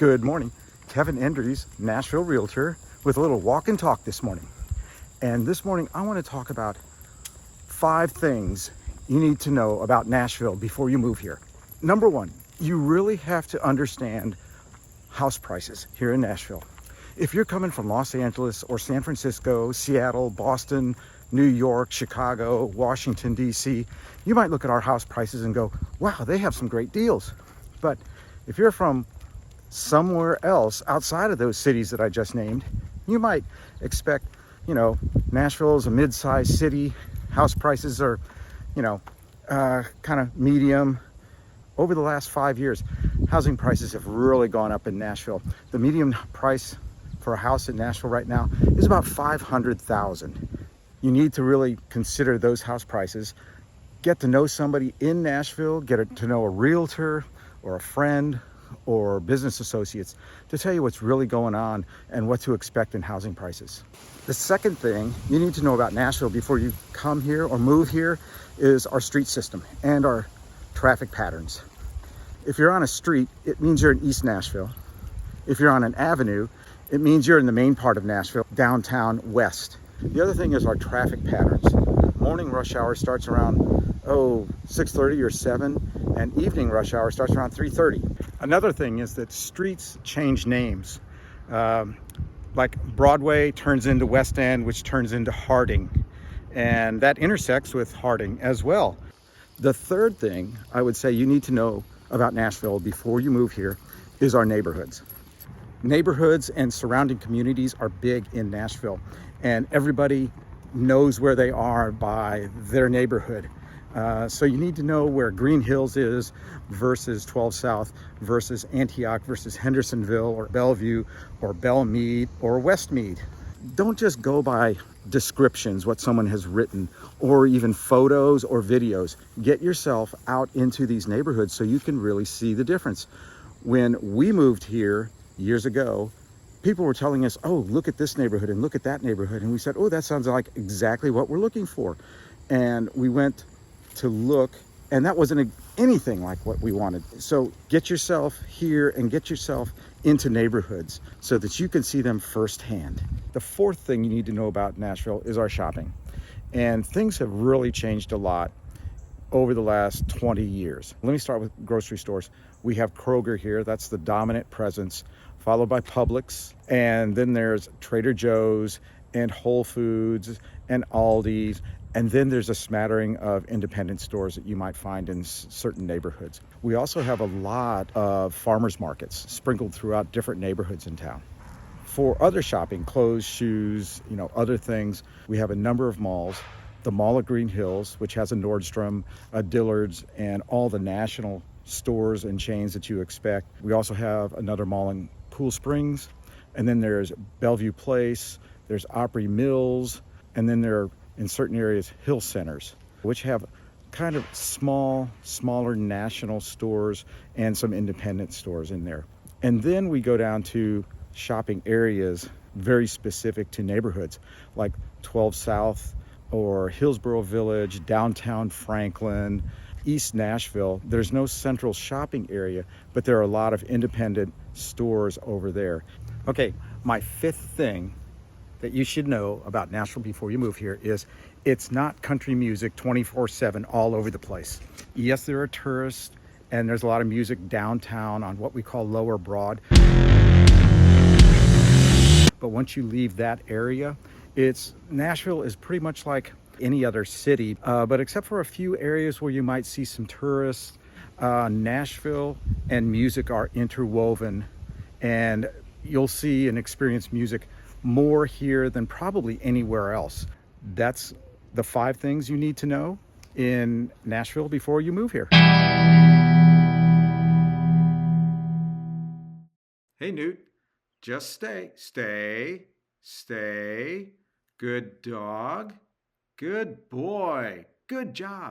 Good morning. Kevin Endries, Nashville Realtor, with a little walk and talk this morning. And this morning, I want to talk about 5 things you need to know about Nashville before you move here. Number 1, you really have to understand house prices here in Nashville. If you're coming from Los Angeles or San Francisco, Seattle, Boston, New York, Chicago, Washington, D.C., you might look at our house prices and go, wow, they have some great deals. But if you're from somewhere else outside of those cities that I just named, you might expect, Nashville is a mid-sized city. House prices are, kind of medium. Over the last 5 years, housing prices have really gone up in Nashville. The median price for a house in Nashville right now is about $500,000. You need to really consider those house prices. Get to know somebody in Nashville, to know a realtor or a friend or business associates to tell you what's really going on and what to expect in housing prices. The second thing you need to know about Nashville before you come here or move here is our street system and our traffic patterns. If you're on a street, it means you're in East Nashville. If you're on an avenue, it means you're in the main part of Nashville, downtown west. The other thing is our traffic patterns. Morning rush hour starts around 6:30 or 7, and evening rush hour starts around 3:30. Another thing is that streets change names. Like Broadway turns into West End, which turns into Harding, and that intersects with Harding as well. The third thing I would say you need to know about Nashville before you move here is our neighborhoods. Neighborhoods and surrounding communities are big in Nashville, and everybody knows where they are by their neighborhood. So you need to know where Green Hills is versus 12 South versus Antioch versus Hendersonville or Bellevue or Belmead or Westmead. Don't just go by descriptions, what someone has written, or even photos or videos. Get yourself out into these neighborhoods so you can really see the difference. When we moved here years ago, people were telling us, oh, look at this neighborhood and look at that neighborhood. And we said, oh, that sounds like exactly what we're looking for. And we went to look, and that wasn't anything like what we wanted. So get yourself here and get yourself into neighborhoods so that you can see them firsthand. The fourth thing you need to know about Nashville is our shopping. And things have really changed a lot over the last 20 years. Let me start with grocery stores. We have Kroger here, that's the dominant presence, followed by Publix, and then there's Trader Joe's and Whole Foods and Aldi's, and then there's a smattering of independent stores that you might find in certain neighborhoods. We also have a lot of farmers markets sprinkled throughout different neighborhoods in town. For other shopping, clothes, shoes, other things, we have a number of malls. The Mall of Green Hills, which has a Nordstrom, a Dillard's, and all the national stores and chains that you expect. We also have another mall in Cool Springs, and then there's Bellevue Place, there's Opry Mills, and then there are, in certain areas, Hill Centers, which have kind of smaller national stores and some independent stores in there. And then we go down to shopping areas very specific to neighborhoods, like 12 South or Hillsborough Village, downtown Franklin, East Nashville. There's no central shopping area, but there are a lot of independent stores over there. Okay, my fifth thing that you should know about Nashville before you move here is it's not country music 24/7 all over the place. Yes, there are tourists, and there's a lot of music downtown on what we call Lower Broad. But once you leave that area, Nashville is pretty much like any other city, but except for a few areas where you might see some tourists, Nashville and music are interwoven, and you'll see and experience music more here than probably anywhere else. That's the 5 things you need to know in Nashville before you move here. Hey, Newt, just stay. Good dog. Good boy. Good job.